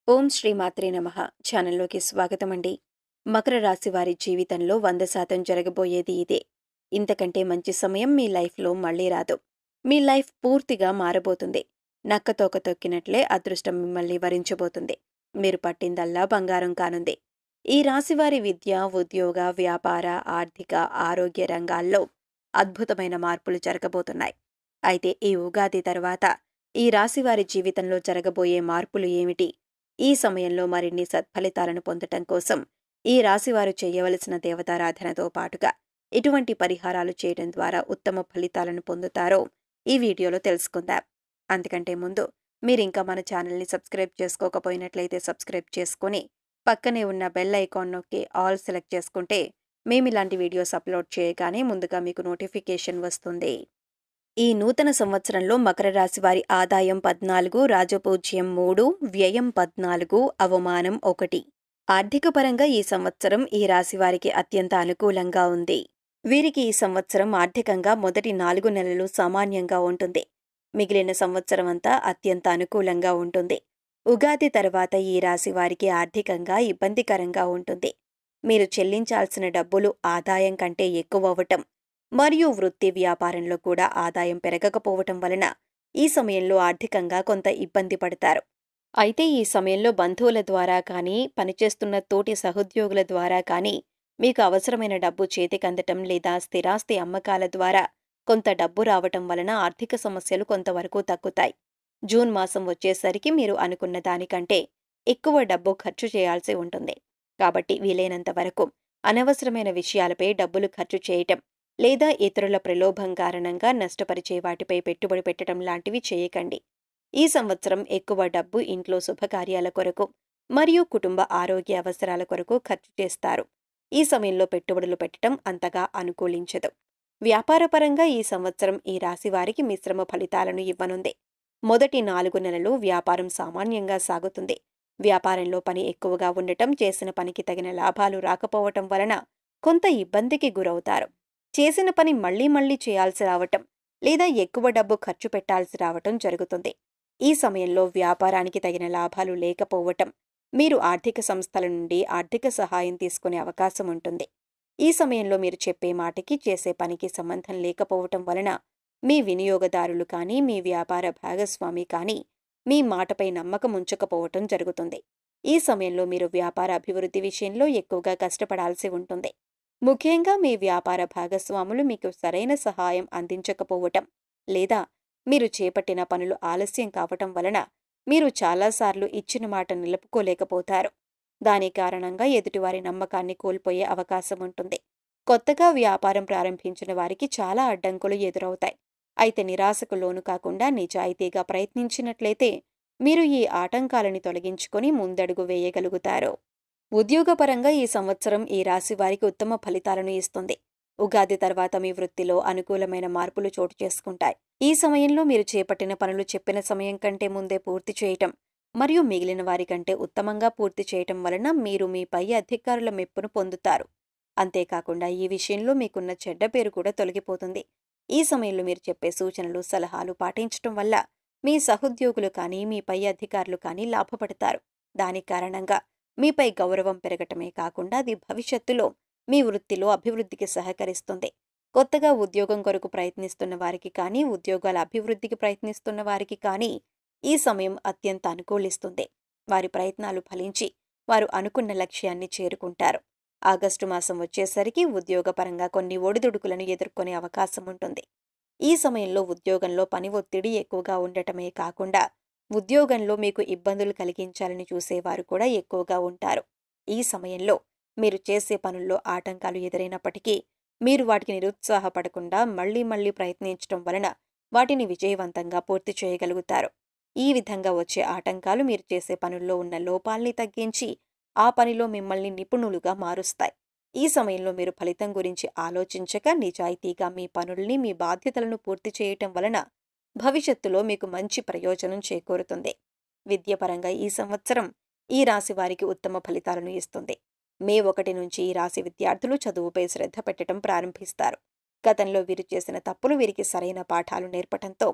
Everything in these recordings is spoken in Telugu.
ఓం శ్రీ మాత్రే నమః ఛానల్లోకి స్వాగతమండి. మకర రాశి వారి జీవితంలో 100% జరగబోయేది ఇదే. ఇంతకంటే మంచి సమయం మీ లైఫ్లో మళ్ళీ రాదు. మీ లైఫ్ పూర్తిగా మారబోతుంది. నక్కతోక తొక్కినట్లే అదృష్టం మిమ్మల్ని వరించబోతుంది. మీరు పట్టిందల్లా బంగారం కానుంది. ఈ రాశివారి విద్య, ఉద్యోగ, వ్యాపార, ఆర్థిక, ఆరోగ్య రంగాల్లో అద్భుతమైన మార్పులు జరగబోతున్నాయి. అయితే ఈ ఉగాది తర్వాత ఈ రాశివారి జీవితంలో జరగబోయే మార్పులు ఏమిటి? ఈ సమయంలో మరిన్ని సత్ఫలితాలను పొందటం కోసం ఈ రాశివారు చేయవలసిన దేవతారాధనతో పాటుగా ఎటువంటి పరిహారాలు చేయడం ద్వారా ఉత్తమ ఫలితాలను పొందుతారో ఈ వీడియోలో తెలుసుకుందాం. అంతకంటే ముందు మీరింకా మన ఛానల్ని సబ్స్క్రైబ్ చేసుకోకపోయినట్లయితే సబ్స్క్రైబ్ చేసుకుని పక్కనే ఉన్న బెల్ ఐకాన్ నొక్కి ఆల్ సెలెక్ట్ చేసుకుంటే మేమిలాంటి వీడియోస్ అప్లోడ్ చేయగానే ముందుగా మీకు నోటిఫికేషన్ వస్తుంది. ఈ నూతన సంవత్సరంలో మకర రాశి వారి ఆదాయం 14, రాజపూజ్యం 3, వ్యయం 14, అవమానం 1. ఆర్థిక పరంగా ఈ సంవత్సరం ఈ రాశి వారికి అత్యంత అనుకూలంగా ఉంది. వీరికి ఈ సంవత్సరం ఆర్థికంగా మొదటి 4 నెలలు సామాన్యంగా ఉంటుంది. మిగిలిన సంవత్సరం అంతా అత్యంత అనుకూలంగా ఉంటుంది. ఉగాది తర్వాత ఈ రాశి వారికి ఆర్థికంగా ఇబ్బందికరంగా ఉంటుంది. మీరు చెల్లించాల్సిన డబ్బులు ఆదాయం కంటే ఎక్కువవటం మరియు వృత్తి వ్యాపారంలో కూడా ఆదాయం పెరగకపోవటం వలన ఈ సమయంలో ఆర్థికంగా కొంత ఇబ్బంది పడతారు. అయితే ఈ సమయంలో బంధువుల ద్వారా కానీ, పనిచేస్తున్న తోటి సహోద్యోగుల ద్వారా కానీ మీకు అవసరమైన డబ్బు చేతికందటం లేదా స్థిరాస్తి అమ్మకాల ద్వారా కొంత డబ్బు రావటం వలన ఆర్థిక సమస్యలు కొంతవరకు తగ్గుతాయి. జూన్ మాసం వచ్చేసరికి మీరు అనుకున్న దానికంటే ఎక్కువ డబ్బు ఖర్చు చేయాల్సి ఉంటుంది. కాబట్టి వీలైనంత వరకు అనవసరమైన విషయాలపై డబ్బులు ఖర్చు చేయటం లేదా ఇతరుల ప్రలోభం కారణంగా నష్టపరిచే వాటిపై పెట్టుబడి పెట్టడం లాంటివి చేయకండి. ఈ సంవత్సరం ఎక్కువ డబ్బు ఇంట్లో శుభకార్యాల కొరకు మరియు కుటుంబ ఆరోగ్య అవసరాల కొరకు ఖర్చు చేస్తారు. ఈ సమయంలో పెట్టుబడులు పెట్టడం అంతగా అనుకూలించదు. వ్యాపారపరంగా ఈ సంవత్సరం ఈ రాశి వారికి మిశ్రమ ఫలితాలను ఇవ్వనుంది. మొదటి 4 నెలలు వ్యాపారం సామాన్యంగా సాగుతుంది. వ్యాపారంలో పని ఎక్కువగా ఉండటం, చేసిన పనికి తగిన లాభాలు రాకపోవటం వలన కొంత ఇబ్బందికి గురవుతారు. చేసిన పని మళ్లీ మళ్లీ చేయాల్సి రావటం లేదా ఎక్కువ డబ్బు ఖర్చు పెట్టాల్సి రావటం జరుగుతుంది. ఈ సమయంలో వ్యాపారానికి తగిన లాభాలు లేకపోవటం, మీరు ఆర్థిక సంస్థల నుండి ఆర్థిక సహాయం తీసుకునే అవకాశం ఉంటుంది. ఈ సమయంలో మీరు చెప్పే మాటకి చేసే పనికి సంబంధం లేకపోవటం వలన మీ వినియోగదారులు కానీ, మీ వ్యాపార భాగస్వామి కానీ మీ మాటపై నమ్మకం ఉంచకపోవటం జరుగుతుంది. ఈ సమయంలో మీరు వ్యాపార అభివృద్ధి విషయంలో ఎక్కువగా కష్టపడాల్సి ఉంటుంది. ముఖ్యంగా మీ వ్యాపార భాగస్వాములు మీకు సరైన సహాయం అందించకపోవటం లేదా మీరు చేపట్టిన పనులు ఆలస్యం కావటం వలన మీరు చాలాసార్లు ఇచ్చిన మాట నిలుపుకోలేకపోతారు. దాని కారణంగా ఎదుటివారి నమ్మకాన్ని కోల్పోయే అవకాశం ఉంటుంది. కొత్తగా వ్యాపారం ప్రారంభించిన వారికి చాలా అడ్డంకులు ఎదురవుతాయి. అయితే నిరాశకు లోను కాకుండా నిజాయితీగా ప్రయత్నించినట్లయితే మీరు ఈ ఆటంకాలని తొలగించుకొని ముందడుగు వేయగలుగుతారు. ఉద్యోగపరంగా ఈ సంవత్సరం ఈ రాశి వారికి ఉత్తమ ఫలితాలను ఇస్తుంది. ఉగాది తర్వాత మీ వృత్తిలో అనుకూలమైన మార్పులు చోటు చేసుకుంటాయి. ఈ సమయంలో మీరు చేపట్టిన పనులు చెప్పిన సమయం కంటే ముందే పూర్తి చేయటం మరియు మిగిలిన వారి కంటే ఉత్తమంగా పూర్తి చేయటం వలన మీరు మీ పై అధికారుల మెప్పును పొందుతారు. అంతేకాకుండా ఈ విషయంలో మీకున్న చెడ్డ పేరు కూడా తొలగిపోతుంది. ఈ సమయంలో మీరు చెప్పే సూచనలు, సలహాలు పాటించటం వల్ల మీ సహోద్యోగులు కానీ, మీ పై అధికారులు కానీ లాభపడతారు. దాని కారణంగా మీపై గౌరవం పెరగటమే కాకుండా అది భవిష్యత్తులో మీ వృత్తిలో అభివృద్ధికి సహకరిస్తుంది. కొత్తగా ఉద్యోగం కొరకు ప్రయత్నిస్తున్న వారికి కానీ, ఉద్యోగాల అభివృద్ధికి ప్రయత్నిస్తున్న వారికి కానీ ఈ సమయం అత్యంత అనుకూలిస్తుంది. వారి ప్రయత్నాలు ఫలించి వారు అనుకున్న లక్ష్యాన్ని చేరుకుంటారు. ఆగస్టు మాసం వచ్చేసరికి ఉద్యోగపరంగా కొన్ని ఒడిదుడుకులను ఎదుర్కొనే అవకాశం ఉంటుంది. ఈ సమయంలో ఉద్యోగంలో పని ఒత్తిడి ఎక్కువగా ఉండటమే కాకుండా ఉద్యోగంలో మీకు ఇబ్బందులు కలిగించాలని చూసేవారు కూడా ఎక్కువగా ఉంటారు. ఈ సమయంలో మీరు చేసే పనుల్లో ఆటంకాలు ఎదురైనప్పటికీ మీరు వాటికి నిరుత్సాహపడకుండా మళ్లీ ప్రయత్నించడం వలన వాటిని విజయవంతంగా పూర్తి చేయగలుగుతారు. ఈ విధంగా వచ్చే ఆటంకాలు మీరు చేసే పనుల్లో ఉన్న లోపాల్ని తగ్గించి ఆ పనిలో మిమ్మల్ని నిపుణులుగా మారుస్తాయి. ఈ సమయంలో మీరు ఫలితం గురించి ఆలోచించక నిజాయితీగా మీ పనుల్ని, మీ బాధ్యతలను పూర్తి చేయటం వలన భవిష్యత్తులో మీకు మంచి ప్రయోజనం చేకూరుతుంది. విద్యపరంగా ఈ సంవత్సరం ఈ రాశి వారికి ఉత్తమ ఫలితాలను ఇస్తుంది. మే 1 నుంచి ఈ రాశి విద్యార్థులు చదువుపై శ్రద్ధ పెట్టడం ప్రారంభిస్తారు. గతంలో వీరు చేసిన తప్పులు వీరికి సరైన పాఠాలు నేర్పటంతో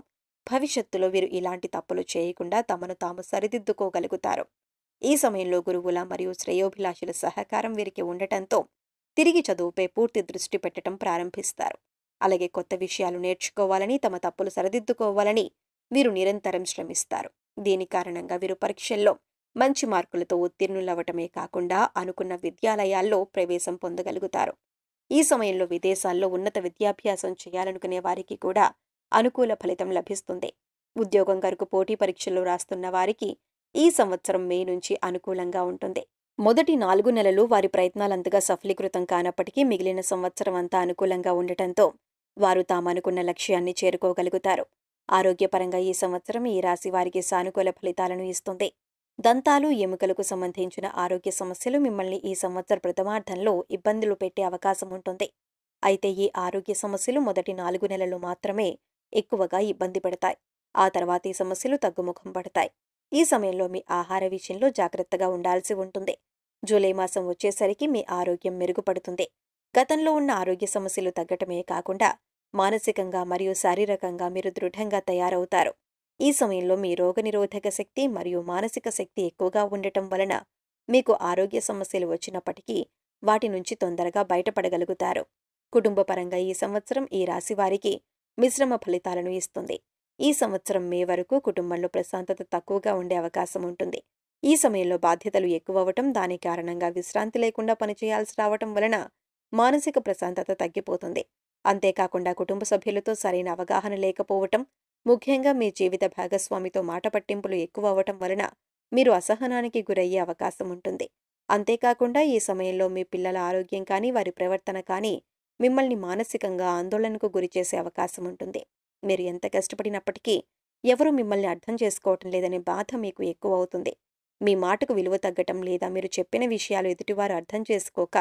భవిష్యత్తులో వీరు ఇలాంటి తప్పులు చేయకుండా తమను తాము సరిదిద్దుకోగలుగుతారు. ఈ సమయంలో గురువుల మరియు శ్రేయోభిలాషుల సహకారం వీరికి ఉండటంతో తిరిగి చదువుపై పూర్తి దృష్టి పెట్టడం ప్రారంభిస్తారు. అలాగే కొత్త విషయాలు నేర్చుకోవాలని, తమ తప్పులు సరిదిద్దుకోవాలని వీరు నిరంతరం శ్రమిస్తారు. దీని కారణంగా వీరు పరీక్షల్లో మంచి మార్కులతో ఉత్తీర్ణులవ్వటమే కాకుండా అనుకున్న విద్యాలయాల్లో ప్రవేశం పొందగలుగుతారు. ఈ సమయంలో విదేశాల్లో ఉన్నత విద్యాభ్యాసం చేయాలనుకునే వారికి కూడా అనుకూల ఫలితం లభిస్తుంది. ఉద్యోగం కొరకు పోటీ పరీక్షలు రాస్తున్న వారికి ఈ సంవత్సరం మే నుంచి అనుకూలంగా ఉంటుంది. మొదటి 4 నెలలు వారి ప్రయత్నాలంతగా సఫలీకృతం కానప్పటికీ మిగిలిన సంవత్సరం అంతా అనుకూలంగా ఉండటంతో వారు తామనుకున్న లక్ష్యాన్ని చేరుకోగలుగుతారు. ఆరోగ్యపరంగా ఈ సంవత్సరం ఈ రాశి వారికి సానుకూల ఫలితాలను ఇస్తుంది. దంతాలు, ఎముకలకు సంబంధించిన ఆరోగ్య సమస్యలు మిమ్మల్ని ఈ సంవత్సర ప్రథమార్థంలో ఇబ్బందులు పెట్టే అవకాశం ఉంటుంది. అయితే ఈ ఆరోగ్య సమస్యలు మొదటి 4 నెలలు మాత్రమే ఎక్కువగా ఇబ్బంది పెడతాయి. ఆ తర్వాత ఈ సమస్యలు తగ్గుముఖం పడతాయి. ఈ సమయంలో మీ ఆహార విషయంలో జాగ్రత్తగా ఉండాల్సి ఉంటుంది. జూలై మాసం వచ్చేసరికి మీ ఆరోగ్యం మెరుగుపడుతుంది. గతంలో ఉన్న ఆరోగ్య సమస్యలు తగ్గటమే కాకుండా మానసికంగా మరియు శారీరకంగా మీరు దృఢంగా తయారవుతారు. ఈ సమయంలో మీ రోగనిరోధక శక్తి మరియు మానసిక శక్తి ఎక్కువగా ఉండటం వలన మీకు ఆరోగ్య సమస్యలు వచ్చినప్పటికీ వాటి నుంచి తొందరగా బయటపడగలుగుతారు. కుటుంబపరంగా ఈ సంవత్సరం ఈ రాశి వారికి మిశ్రమ ఫలితాలను ఇస్తుంది. ఈ సంవత్సరం మే వరకు కుటుంబంలో ప్రశాంతత తక్కువగా ఉండే అవకాశం ఉంటుంది. ఈ సమయంలో బాధ్యతలు ఎక్కువవటం, దాని కారణంగా విశ్రాంతి లేకుండా పనిచేయాల్సి రావటం వలన మానసిక ప్రశాంతత తగ్గిపోతుంది. అంతేకాకుండా కుటుంబ సభ్యులతో సరైన అవగాహన లేకపోవటం, ముఖ్యంగా మీ జీవిత భాగస్వామితో మాట పట్టింపులు ఎక్కువ అవటం వలన మీరు అసహనానికి గురయ్యే అవకాశం ఉంటుంది. అంతేకాకుండా ఈ సమయంలో మీ పిల్లల ఆరోగ్యం కానీ, వారి ప్రవర్తన కానీ మిమ్మల్ని మానసికంగా ఆందోళనకు గురిచేసే అవకాశం ఉంటుంది. మీరు ఎంత కష్టపడినప్పటికీ ఎవరూ మిమ్మల్ని అర్థం చేసుకోవటం లేదనే బాధ మీకు ఎక్కువ అవుతుంది. మీ మాటకు విలువ తగ్గటం లేదా మీరు చెప్పిన విషయాలు ఎదుటివారు అర్థం చేసుకోక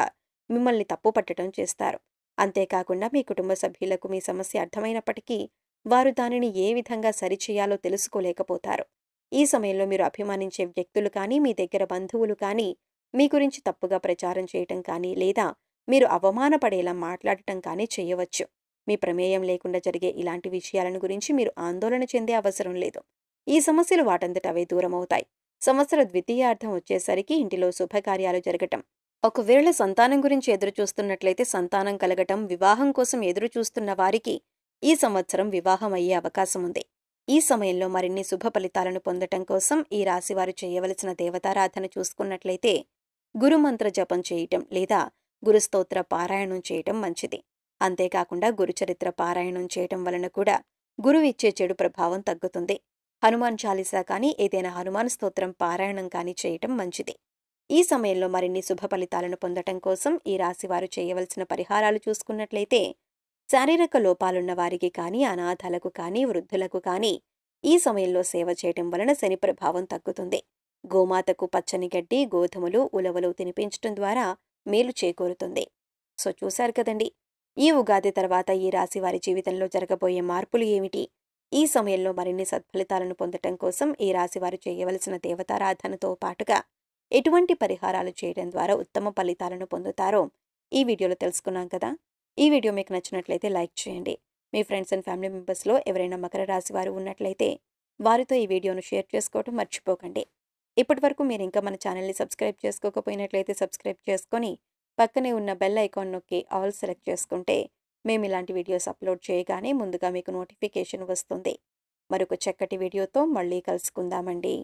మిమ్మల్ని తప్పు పట్టడం చేస్తారు. అంతేకాకుండా మీ కుటుంబ సభ్యులకు మీ సమస్య అర్థమైనప్పటికీ వారు దానిని ఏ విధంగా సరిచేయాలో తెలుసుకోలేకపోతారు. ఈ సమయంలో మీరు అభిమానించే వ్యక్తులు కానీ, మీ దగ్గర బంధువులు కానీ మీ గురించి తప్పుగా ప్రచారం చేయటం కానీ, లేదా మీరు అవమానపడేలా మాట్లాడటం కానీ చేయవచ్చు. మీ ప్రమేయం లేకుండా జరిగే ఇలాంటి విషయాలను గురించి మీరు ఆందోళన చెందే అవసరం లేదు. ఈ సమస్యలు వాటంతట అవే దూరమవుతాయి. సంవత్సర ద్వితీయార్థం వచ్చేసరికి ఇంటిలో శుభకార్యాలు జరగటం, ఒకవేళ సంతానం గురించి ఎదురుచూస్తున్నట్లయితే సంతానం కలగటం, వివాహం కోసం ఎదురుచూస్తున్న వారికి ఈ సంవత్సరం వివాహం అయ్యే అవకాశం ఉంది. ఈ సమయంలో మరిన్ని శుభ ఫలితాలను పొందటం కోసం ఈ రాశివారు చేయవలసిన దేవతారాధన చూసుకున్నట్లయితే గురుమంత్ర జపం చేయటం లేదా గురుస్తోత్ర పారాయణం చేయటం మంచిది. అంతేకాకుండా గురుచరిత్ర పారాయణం చేయటం వలన కూడా గురువు ఇచ్చే చెడు ప్రభావం తగ్గుతుంది. హనుమాన్ చాలీసా కానీ, ఏదైనా హనుమాన్ స్తోత్రం పారాయణం కానీ చేయటం మంచిది. ఈ సమయంలో మరిన్ని శుభ ఫలితాలను పొందటం కోసం ఈ రాశివారు చేయవలసిన పరిహారాలు చూసుకున్నట్లయితే శారీరక లోపాలున్న వారికి కానీ, అనాథలకు కానీ, వృద్ధులకు కానీ ఈ సమయంలో సేవ చేయటం వలన శని ప్రభావం తగ్గుతుంది. గోమాతకు పచ్చని గడ్డి, గోధుమలు, ఉలవలు తినిపించటం ద్వారా మేలు చేకూరుతుంది. సో చూశారు కదండి, ఈ ఉగాది తర్వాత ఈ రాశి వారి జీవితంలో జరగబోయే మార్పులు ఏమిటి? ఈ సమయంలో మరిన్ని సత్ఫలితాలను పొందటం కోసం ఈ రాశి వారు చేయవలసిన దేవతారాధనతో పాటుగా ఎటువంటి పరిహారాలు చేయడం ద్వారా ఉత్తమ ఫలితాలను పొందుతారో ఈ వీడియోలో తెలుసుకున్నాం కదా. ఈ వీడియో మీకు నచ్చినట్లయితే లైక్ చేయండి. మీ ఫ్రెండ్స్ అండ్ ఫ్యామిలీ మెంబర్స్లో ఎవరైనా మకర రాశి వారు ఉన్నట్లయితే వారితో ఈ వీడియోను షేర్ చేసుకోవడం మర్చిపోకండి. ఇప్పటి వరకు మీరు ఇంకా మన ఛానల్ని సబ్స్క్రైబ్ చేసుకోకపోయినట్లయితే సబ్స్క్రైబ్ చేసుకొని పక్కనే ఉన్న బెల్ ఐకాన్ నొక్కి ఆల్ సెలెక్ట్ చేసుకుంటే మేము ఇలాంటి వీడియోస్ అప్లోడ్ చేయగానే ముందుగా మీకు నోటిఫికేషన్ వస్తుంది. మరొక చక్కటి వీడియోతో మళ్ళీ కలుసుకుందామండి.